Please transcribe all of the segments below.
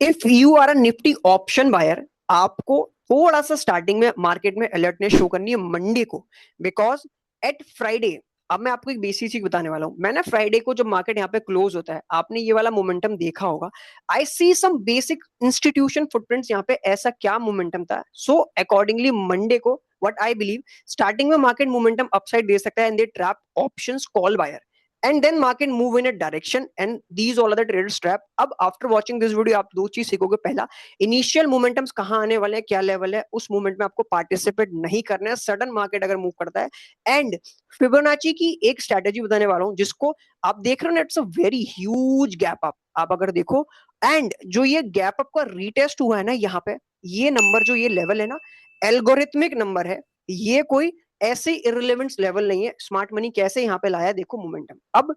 If you are a Nifty option buyer, आपको थोड़ा सा स्टार्टिंग में मार्केट में अलर्टनेस शो करनी है मंडे को, बिकॉज एट फ्राइडे, अब मैं आपको एक बेसिक चीज बताने वाला हूं। मैंने फ्राइडे को जब मार्केट यहाँ पे क्लोज होता है, आपने ये वाला मोमेंटम देखा होगा। I see some basic institution footprints यहाँ पे, ऐसा क्या मोमेंटम था। सो अकॉर्डिंगली मंडे को व्हाट आई बिलीव, स्टार्टिंग में मार्केट मोमेंटम अपसाइड दे सकता है and they trap options call buyer, and then market move in a direction, and these all are the traders trap. अब after watching this video आप दो चीज सीखोगे। पहला, इनिशियल मोमेंटम्स कहाँ आने वाले हैं, क्या लेवल है, उस मोमेंट में आपको पार्टिसिपेट नहीं करना है सडन मार्केट अगर मूव करता है। एंड फिबोनाची की एक स्ट्रेटेजी बताने वाला हूं जिसको आप देख रहे हो ना, it's a very huge gap up. आप अगर देखो, एंड जो ये गैप अप का रीटेस्ट हुआ है ना यहाँ पे, ये नंबर जो ये लेवल है ना, एल्गोरिथमिक नंबर है। ये कोई ऐसे इररिलेवेंट लेवल नहीं है। स्मार्ट मनी कैसे यहाँ पे लाया, देखो मोमेंटम। अब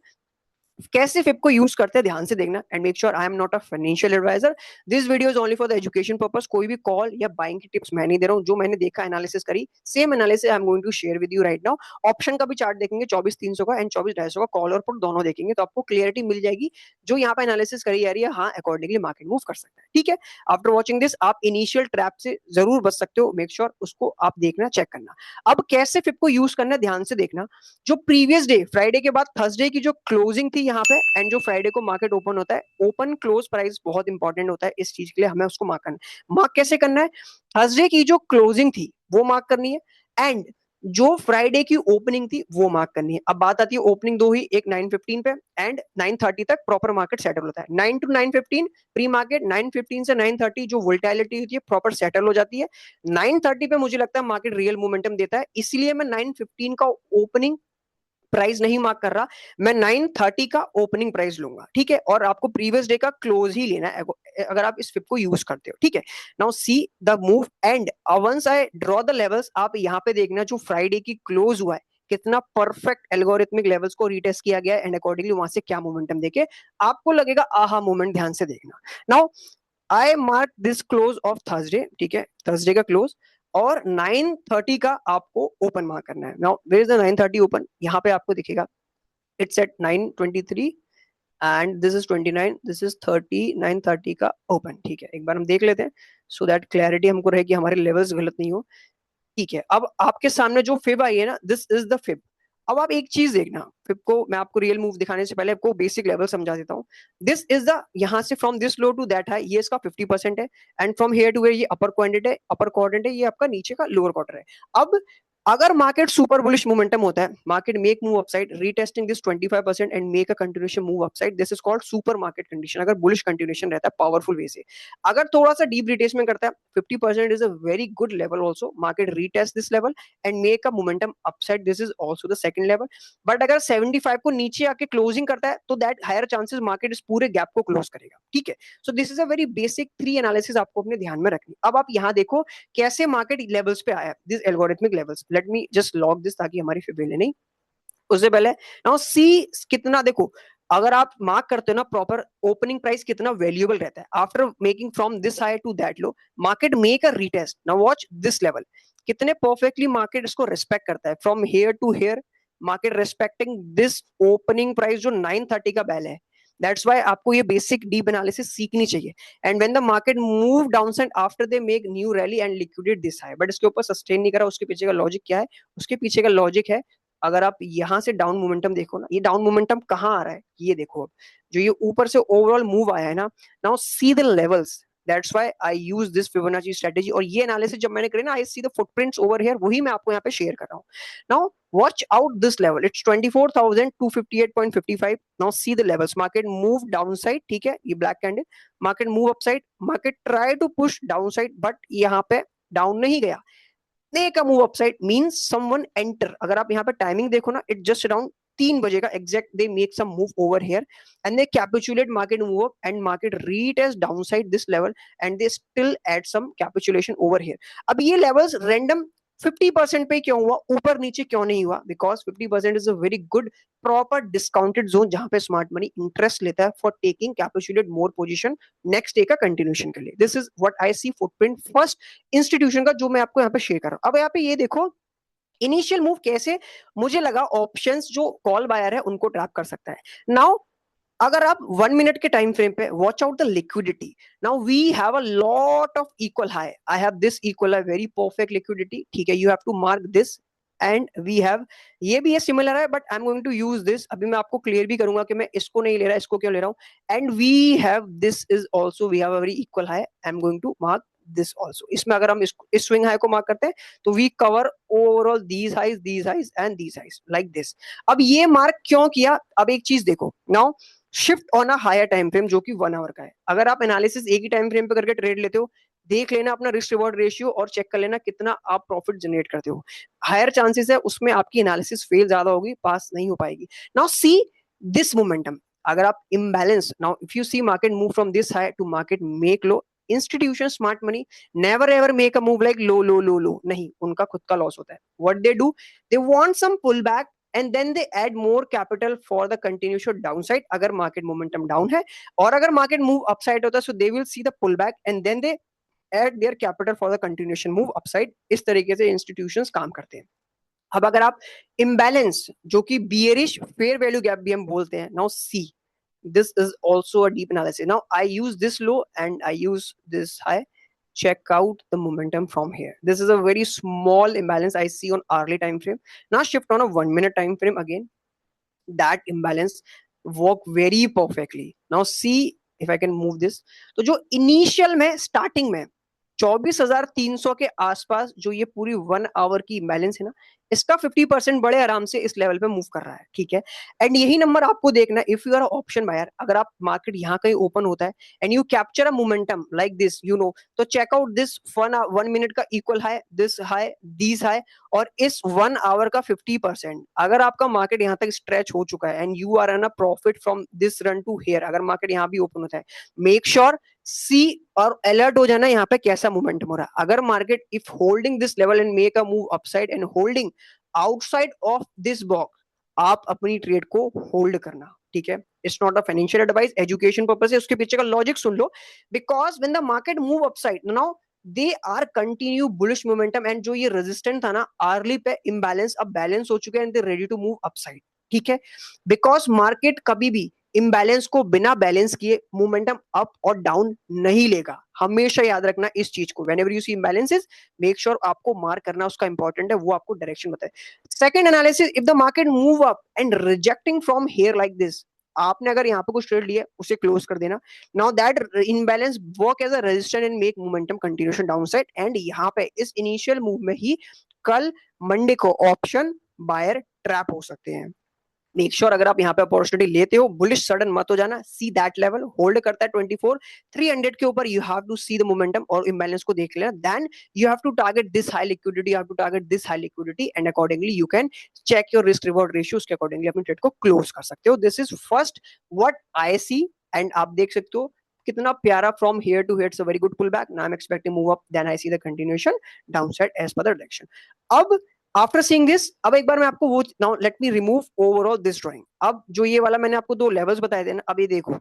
कैसे फिप को यूज करते हैं ध्यान से देखना, and make sure I am not a financial advisor. This video is only for the education purpose. कोई भी कॉल या बाइंग की टिप्स मैं नहीं दे रहा हूँ। जो मैंने देखा, एनालिसिस करी, same analysis I am going to share with you right now. Option का भी चार्ट देखेंगे 24,300 का एंड 24,250 का, कॉल और पुट दोनों देखेंगे तो आपको क्लियरिटी मिल जाएगी। जो यहाँ पे एनालिसिस करी जा रही है, हाँ अकॉर्डिंगली मार्केट मूव कर सकता है, ठीक है। आफ्टर वॉचिंग दिस आप इनिशियल ट्रैप से जरूर बच सकते हो। मेक श्योर उसको आप देखना, चेक करना। अब कैसे फिप को यूज करना है ध्यान से देखना। जो प्रीवियस डे, फ्राइडे के बाद थर्सडे की जो क्लोजिंग थी यहाँ पे, एंड जो फ्राइडे को मार्केट ओपन होता है, ओपन क्लोज प्राइस बहुत इंपॉर्टेंट होता है इस चीज के लिए, हमें उसको मार्क करना है। मार्क कैसे करना है, थर्सडे की जो क्लोजिंग थी वो मार्क करनी है, एंड जो फ्राइडे की ओपनिंग थी वो मार्क करनी है। अब बात आती है ओपनिंग दो ही, एक 9:15 पे एंड 9:30 तक प्रॉपर मार्केट सेटल होता है। 9 to 9:15 प्री मार्केट, 9:15 से 9:30 जो वोल्टैलिटी होती है प्रॉपर सेटल हो जाती है। 9:30 पे मुझे लगता है मार्केट रियल मोमेंटम देता है, इसलिए मैं 9:15 का ओपनिंग प्राइस नहीं मार्क कर रहा। मैं 9:30 का ओपनिंग प्राइस लूंगा, ठीक है। और आपको प्रीवियस डे का क्लोज ही लेना है अगर आप इस फिप को यूज करते हो, ठीक है। Now see the move, and once I draw the levels, आप यहाँ पे देखना जो फ्राइडे की क्लोज हुआ है, कितना परफेक्ट एल्गोरिथमिक लेवल्स को रीटेस्ट किया गया है, एंड अकॉर्डिंगली वहां से क्या मोमेंटम देके आपको लगेगा आहा मोमेंट, ध्यान से देखना। Now I mark this close of Thursday, ठीक है, थर्सडे का क्लोज, और 9:30 का आपको ओपन मार्क करना है। Now where is the 9:30 open, यहाँ पे आपको दिखेगा it's at 9:23 and this is 29, this is 30, 9:30 का ओपन, ठीक है। एक बार हम देख लेते हैं सो दैट क्लैरिटी हमको रहे कि हमारे लेवल्स गलत नहीं हो, ठीक है। अब आपके सामने जो फिब आई है ना, दिस इज द फिब। अब आप एक चीज देखना, फिब को मैं आपको रियल मूव दिखाने से पहले आपको बेसिक लेवल समझा देता हूँ। दिस इज द, यहाँ से from this low to that high, ये इसका 50% है, and from here to where ये अपर क्वाड्रेंट है, अपर क्वाड्रेंट है, ये आपका नीचे का लोअर क्वार्टर है। अब अगर मार्केट सुपर बुलिश मोमेंटम होता है, market make move upside retesting this 25% and make a continuation move upside, this is called super market condition. अगर बुलिश कंटिन्यूएशन रहता है पावरफुल वे से, अगर थोड़ा सा डीप रिटेसमेंट करता है, 50% is a very good level also, market retest this level and make a momentum upside, this is also the second level। but अगर 75 को नीचे आके क्लोजिंग करता है तो दैट हायर चांसेस मार्केट इस पूरे गैप को क्लोज करेगा, ठीक है। So this is a very basic 3 analysis आपको अपने ध्यान में रखनी। अब आप यहाँ देखो कैसे मार्केट लेवल्स पे आया, this algorithmic levels. Let me just log this ताकि हमारी फिर नहीं, उससे पहले नाउ सी कितना देखो, अगर आप मार्क करते हो ना प्रॉपर ओपनिंग प्राइस कितना वैल्यूएबल रहता है after making from this high to that low, market make a retest. Now watch this level, कितने परफेक्टली मार्केट इसको रिस्पेक्ट करता है from here to here, market respecting this opening price जो 9:30 का बैल है। दैट्स वाई आपको ये बेसिक डीप एनालिसिस सीखनी चाहिए। And when the market move down side after they make new rally and liquidate this high, but इसके ऊपर सस्टेन नहीं करा, उसके पीछे का लॉजिक क्या है, उसके पीछे का लॉजिक है, अगर आप यहां से डाउन मोमेंटम देखो ना, ये डाउन मोमेंटम कहाँ आ रहा है, ये देखो। अब जो ये ऊपर से ओवरऑल मूव आया है ना, now see the levels, that's why I use this Fibonacci strategy. और ये एनालिसिस जब मैंने करी ना, I see the footprints over here, वही मैं आपको यहाँ पे शेयर कर रहा हूँ। Now watch out this level, it's 24,258.55। Now see the levels, market move down side, ठीक है, ये black candle, market move up side, market try to push down side, but यहाँ पे डाउन नहीं गया, make a move upside means someone enter। अगर आप यहाँ पे टाइमिंग देखो ना, इट जस्ट अराउंड 3 बजे का exact, they make some move over here and they capitulate, market move up and market retest downside this level and they still add some capitulation over here. अब ये levels random 50% पे क्यों हुआ, ऊपर नीचे क्यों नहीं हुआ, because 50% is a very good proper discounted zone जहां पे स्मार्ट मनी इंटरेस्ट लेता है for taking capitulate more position next day का कंटिन्यूएशन के लिए। This is what I see footprint first institution का, जो मैं आपको यहाँ पे शेयर कर रहा हूँ। अब यहाँ पे ये देखो इनिशियल मूव कैसे, मुझे लगा ऑप्शंस जो कॉल बायर है उनको ट्रैप कर सकता है। नाउ अगर आप 1 मिनट के टाइम फ्रेम पे watch out the liquidity. Now we have a lot of equal high. I have this equal high, very perfect liquidity. ठीक है, you have to mark this. And we have, ये भी है similar है, but I am going to use this. अभी मैं आपको clear भी करूंगा कि मैं इसको नहीं ले रहा, इसको क्यों ले रहा हूं. And we have this is also, we have a very equal high. I am going to mark this also. इसमें अगर हम इस स्विंग हाई को मार्क करते हैं तो we cover overall these highs and these highs like this. अब ये मार्क क्यों किया, अब एक चीज देखो. Now shift on a higher time frame जो कि 1 आवर का है. अगर आप एनालिसिस एक ही टाइम फ्रेम पे करके ट्रेड लेते हो, देख लेना अपना रिस्क रिवॉर्ड रेशियो और चेक कर लेना कितना आप प्रॉफिट जनरेट करते हो. हायर चांसेस है उसमें आपकी एनालिसिस फेल ज्यादा होगी, पास नहीं हो पाएगी. Now see this momentum. अगर आप imbalance, now if you see market move from this high to market make low, institution smart money never ever make a move like low low low low. नहीं, उनका खुद का loss होता है. What they do, they want some pull back and then they add more capital for the continuation downside अगर market momentum down है. और अगर market move upside होता है, so they will see the pullback and then they add their capital for the continuation move upside. इस तरीके से institutions काम करते हैं. अब अगर आप imbalance जो कि bearish fair value gap भी हम बोलते हैं, now see this is also a deep analysis. Now I use this low and I use this high. Check out the momentum from here. This is a very small imbalance I see on hourly time frame. Now shift on a 1 minute time frame again. That imbalance work very perfectly. Now see if I can move this. तो जो initial में starting में 24,300 के आसपास जो ये पूरी 1 our की इम्बैलेंस है ना, इसका 50% बड़े आराम से इस लेवल पे मूव कर रहा है. ठीक है, एंड यही नंबर आपको देखना है. If you are option buyer, अगर आप मार्केट यहाँ कहीं ओपन होता है and you capture a momentum like this, you know, तो चेकआउट दिस 1 मिनट का equal high, this high, these high, और इस 1 आवर का 50%. अगर आपका मार्केट यहाँ तक स्ट्रेच हो चुका है and you are in a profit from this run to here, अगर मार्केट यहाँ भी ओपन होता है, मेक श्योर सी और अलर्ट हो जाना यहाँ पे कैसा मोमेंटम हो रहा है. अगर market if holding this level and make a move upside and holding outside of this box, आप अपनी ट्रेड को होल्ड करना. ठीक है, it's not a financial advice, education purpose है. उसके पीछे का लॉजिक सुन लो. Because when the market move upside, now they are continue bullish momentum, and जो ये रेजिस्टेंट था ना आर्ली पे इम्बैलेंस, अब बैलेंस हो चुके हैं and they ready to move upside. ठीक है, बिकॉज मार्केट कभी भी इम्बैलेंस को बिना बैलेंस किए मोमेंटम अप और डाउन नहीं लेगा. हमेशा याद रखना इस चीज को. Whenever you see imbalances, make sure आपको मार्क करना उसका इंपॉर्टेंट है, वो आपको डायरेक्शन बताए. Second analysis, if the market move up and rejecting from here like this, आपने अगर यहाँ पे कुछ ट्रेड लिया उसे क्लोज कर देना. Now that imbalance work as a resistance and make momentum continuation downside. And यहाँ पे इस इनिशियल मूव में ही कल मंडे को ऑप्शन बायर ट्रैप हो सकते हैं. मेक श्योर अगर आप यहाँ पे अपॉर्चुनिटी लेते हो, बुलिश सडन मत हो जाना. सी दैट लेवल होल्ड करता है 24,300 के ऊपर, you have to see the momentum और इम्बैलेंस को देख लेना. Then you have to target this high liquidity, you have to target this high liquidity, and accordingly you can check your risk reward ratio. उसके accordingly अपनी trade को close कर सकते हो. This is first what I see. And आप देख सकते हो कितना प्यारा from here to here, it's a very good pull back. Now I am expecting move up, then I see the continuation downside as per the direction. अब after seeing this, अब एक बार मैं आपको वो, now let me remove overall this drawing. अब जो ये वाला मैंने आपको दो लेवल्स बताए थे ना, अब ये देखो.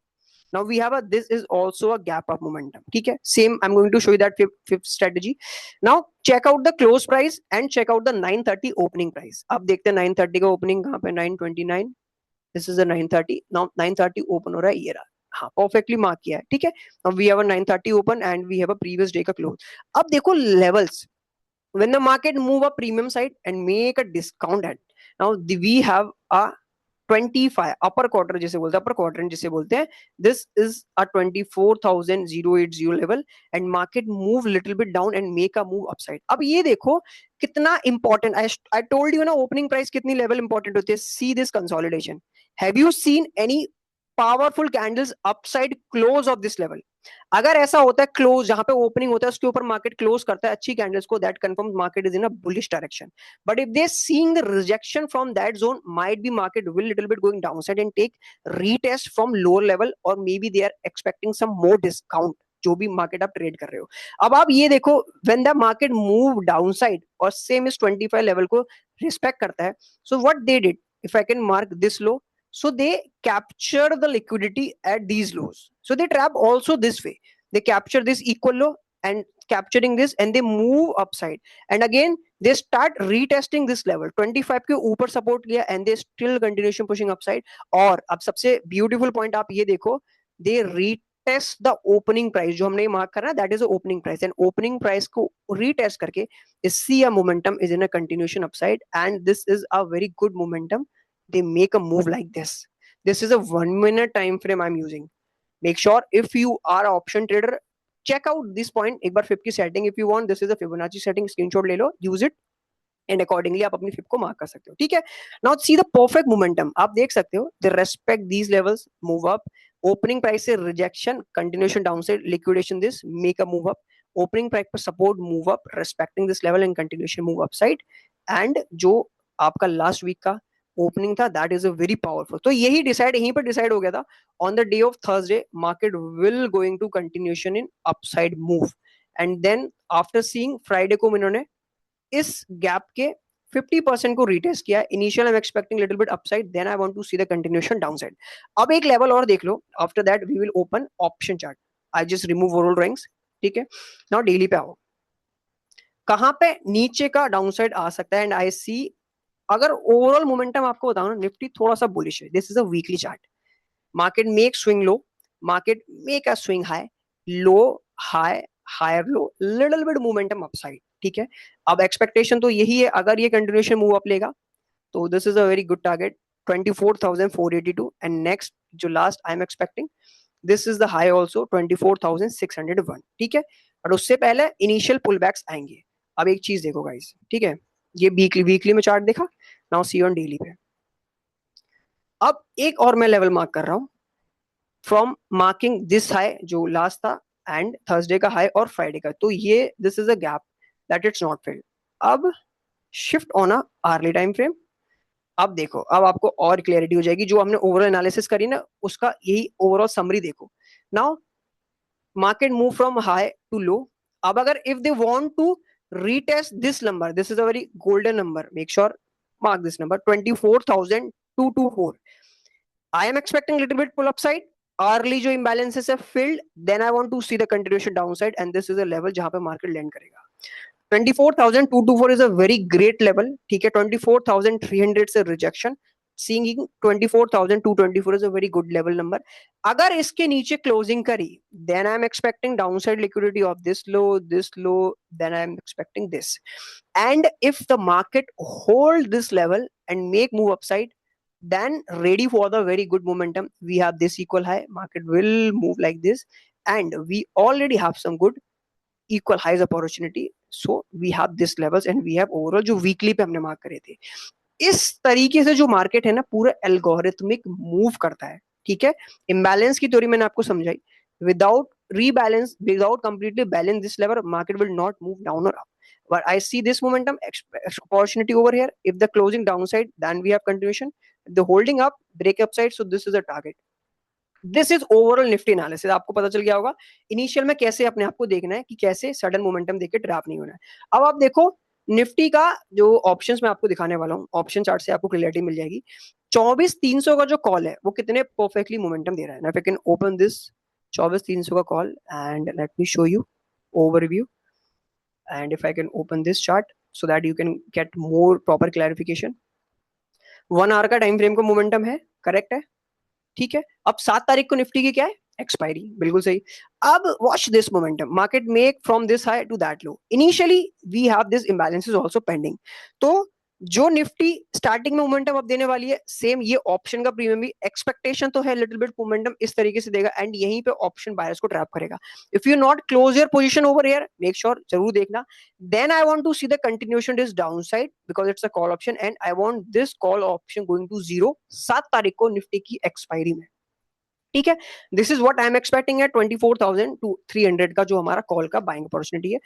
now we have a, this is also a gap of momentum. ठीक है, same I'm going to show you that fifth strategy. now check out the close price and check out the 930 opening price. अब देखते हैं 930 का opening कहाँ पे, 929. this is the 930. now 930 open हो रहा है, ये रहा. हाँ, परफेक्टली मार्क किया है. ठीक है, now we have a 930 open and we have a previous day का close. अब देखो levels, when the market move up premium side and make a discount at, now we have a 25 upper quarter जिसे बोलते हैं, अपर quarter जिसे बोलते हैं, this is a 24,080 level and market move little bit down and make a move upside. अब ये देखो कितना इंपॉर्टेंट, आई टोल्ड यू ना ओपनिंग प्राइस कितनी लेवल इंपॉर्टेंट होती है. See this consolidation, have you seen any powerful candles upside close of this level? अगर ऐसा होता है क्लोज, जहां पे ओपनिंग होता है उसके ऊपर मार्केट क्लोज करता है अच्छी कैंडल्स को, that confirm market is in a bullish direction. But if they seeing the rejection from that zone, might be market will little bit going downside and take retest from lower level, और may be they are expecting some more discount जो भी market आप trade कर रहे हो. अब आप ये देखो, when the market move downside और सेम इस 25 लेवल को रिस्पेक्ट करता है, so what they did, if I can mark this low, so they capture the liquidity at these lows, so they trap also this way. They capture this equal low and capturing this and they move upside, and again they start retesting this level 25 के ऊपर support किया and they still continuation pushing upside. और अब सबसे beautiful point आप ये देखो, they retest the opening price जो हमने मार्क करा, that is opening price, and opening price को रीटेस्ट करके see a momentum is in a continuation upside and this is a very good momentum. They make a move like this, this is a 1 minute time frame I'm using. Make sure if you are an option trader, check out this point एक बार फिप की setting, if you want this is a Fibonacci setting, screenshot ले लो, use it and accordingly आप अपनी फिप को mark कर सकते हो। ठीक है, now see the perfect momentum, आप देख सकते हो they respect these levels, move up, opening price से rejection, continuation downside, liquidation this, make a move up, opening price पर support, move up, respecting this level and continuation move up side. And जो आपका last week का opening था that is a very powerful. तो यही decide, यहीं पर decide हो गया था on the day of Thursday market will going to continuation in upside move. And then after seeing Friday को इन्होंने इस गैप के 50% को रीटेस्ट किया। Initial I am expecting little bit upside, then I want to see the continuation downside. अब एक level और देख लो, after that we will open option chart. I just remove overall drawings. ठीक है, नाउ डेली पे आओ, कहां पे नीचे का डाउनसाइड आ सकता है। एंड आई सी, अगर ओवरऑल मोमेंटम आपको बताऊं ना, निफ्टी थोड़ा सा बुलिश है, this is a weekly chart, market make swing low, market make a swing high, low high, higher low, little bit momentum upside. ठीक है, अब एक्सपेक्टेशन तो यही है, अगर ये कंटिन्यूएशन मूव अप लेगा तो this is a very good target 24,482 and next जो last I am expecting this is the high also 24,601। ठीक है, और उससे पहले इनिशियल पुलबैक्स आएंगे। अब एक चीज देखो गाइस, ठीक है, ये वीकली में चार्ट देखा, नाउ सी ऑन डेली पे। अब एक और मैं लेवल मार्क कर रहा हूं फ्रॉम मार्किंग दिस हाई जो लास्ट था एंड थर्सडे का हाई और फ्राइडे का, तो ये this is a gap that it's not filled. अब shift on a early time frame. अब देखो, अब आपको और क्लियरिटी हो जाएगी, जो हमने ओवरऑल एनालिसिस करी ना उसका यही ओवरऑल समरी देखो। Now market move from high to low. अब अगर if they want to retest this number, this is a very golden number, make sure mark this number 24,224. I am expecting little bit pull upside. Early जो imbalances है filled, then I want to see the continuation downside and this is a level जहां पे market land करेगा। 24,224 is a very great level। ठीक है, 24,300 से rejection, seeing 24,224 is a very good level number। अगर इसके नीचे closing करी, then I am expecting downside liquidity of this low, then I am expecting this। And if the market hold this level and make move upside, then ready for the very good momentum. We have this equal high, market will move like this and we already have some good equal highs opportunity, so we have this levels and we have overall जो weekly पे हमने mark करे थे। इस तरीके से जो market है ना पूरा एल्गोरिथमिक मूव करता है। ठीक है, इम्बैलेंस की थ्योरी मैंने आपको समझाई, without rebalance, without completely balance this level market will not move down और up. But I see this momentum opportunity over here. If the closing downside, then we have continuation. If the holding up, break upside, so this is a target. This is overall Nifty analysis. आपको पता चल गया होगा initial में कैसे अपने आप को देखना है कि कैसे सडन मोमेंटम देके ट्रैप नहीं होना है। अब आप देखो निफ्टी का जो ऑप्शंस मैं आपको दिखाने वाला हूँ, ऑप्शन चार्ट से आपको क्लियरिटी मिल जाएगी। 24,300 का जो कॉल है वो कितने परफेक्टली मोमेंटम दे रहा है। आई कैन ओपन दिस 24,300 का call and let me show you overview and if I can open this chart so that you can get more proper clarification. 1 hour का टाइम फ्रेम का momentum है, correct है। ठीक है, अब 7 तारीख को निफ्टी की क्या है, एक्सपायरी, बिल्कुल सही। अब watch this momentum, market make from this high to that low, initially we have this imbalances also pending. तो जो निफ्टी स्टार्टिंग में मोमेंटम अब देने वाली है, सेम ये ऑप्शन का प्रीमियम भी एक्सपेक्टेशन तो है लिटिल बिट मोमेंटम इस तरीके से देगा एंड यहीं पे ऑप्शन बायर्स को ट्रैप करेगा। If you not close your position over here, make sure जरूर देखना। Then I want to see the continuation this downside because it's a call option and I want this call option going to zero 7 तारीख को निफ्टी की expiry में। ठीक है, this is what I am expecting है 24,300 का जो हमारा कॉल का बाइंग अपॉर्चुनिटी है।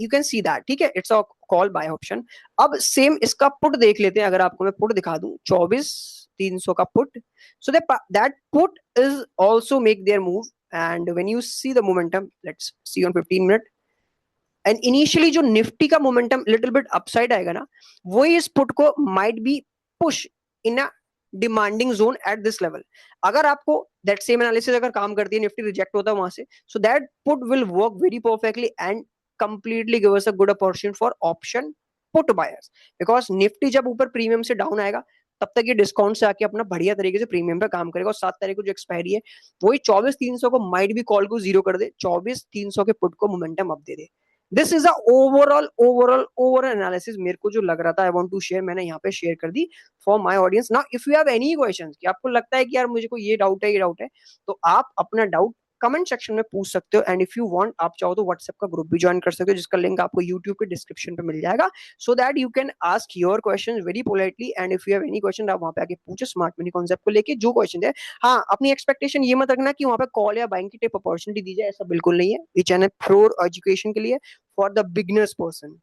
You can see that. ठीक है, it's a call by option. अब सेम इसका पुट देख लेते हैं, अगर आपको मैं पुट दिखा दूं 24,300 का put, so that put is also make their move and when you see the momentum, let's see on 15 minute and initially जो निफ्टी का मोमेंटम लिटिल बिट अपसाइड आएगा ना, वो इस पुट को might be push in a demanding zone at this level. अगर आपको that same analysis अगर काम करती है, निफ्टी रिजेक्ट होता है वहां से, so that put will work very perfectly and completely give us a good opportunity for option put buyers, because Nifty जब ऊपर प्रीमियम से डाउन आएगा तब तक ये डिस्काउंट से आके अपना बढ़िया तरीके से प्रीमियम पे काम करेगा, और 7 तारीख को जो एक्सपायरी है वही 24,300 को माइट भी कॉल को जीरो कर दे, 24,300 के पुट को momentum up they they. This is a overall analysis मेरे को जो लग रहा था, आई वांट टू शेयर, मैंने यहाँ पे शेयर कर दी for my audience. Now if you have any questions कि आपको लगता है कि यार मुझे को ये डाउट है ये डाउट है, तो आप अपना डाउट कमेंट सेक्शन में पूछ सकते हो। एंड इफ यू वांट, आप चाहो तो व्हाट्सएप का ग्रुप भी ज्वाइन कर सकते हो, जिसका लिंक आपको यूट्यूब के डिस्क्रिप्शन पे मिल जाएगा, सो that you can ask your question very politely. And if you have any question, आप वहां पे आके पूछो स्मार्ट मनी कॉन्सेप्ट को लेके जो क्वेश्चन है। हाँ, अपनी एक्सपेक्टेशन ये मत रखना कि वहां पे कॉल या बैंक की टाइप अपॉर्चुनिटी दी जाए, ऐसा बिल्कुल नहीं है। ये चैनल प्योर एजुकेशन के लिए, फॉर द बिगनर्स पर्सन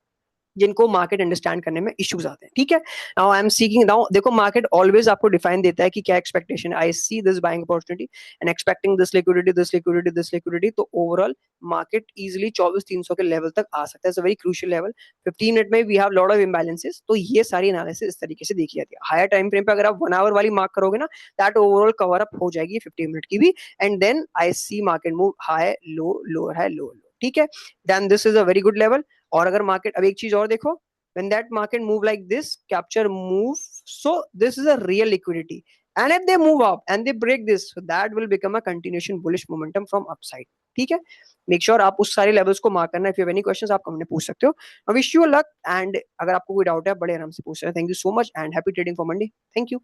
जिनको मार्केट अंडरस्टैंड करने में इश्यूज आते हैं, ठीक है। Now I am seeking, now देखो मार्केट ऑलवेज आपको डिफाइन देता है कि क्या expectation, I see this buying opportunity and expecting this liquidity this liquidity this liquidity, तो ओवरऑल मार्केट इजीली 24,300 के लेवल तक आ सकता है, वेरी क्रूशियल लेवल। 15 मिनट में we have lot of imbalances, तो ये सारी एनालिसिस इस तरीके से देखी जाती है। हायर टाइम फ्रेम पे अगर आप 1 आवर वाली मार्क करोगे ना, दैट ओवरऑल कवर अप हो जाएगी 15 मिनट की भी, and then I see market move high low lower high low low, ठीक है। Then this is a very good level. और अगर मार्केट, अब एक चीज और देखो, when that market move like this, capture move, so this is a real liquidity, and if they move up and they break this, so that will become a continuation bullish momentum from upside, ठीक है। Make sure आप उस सारे levels को mark करना। If you have any questions आप comment में पूछ सकते हो। I wish you luck, and अगर आपको कोई डाउट है बड़े आराम से पूछ सकते हैं। Thank you so much and happy trading for Monday. Thank you.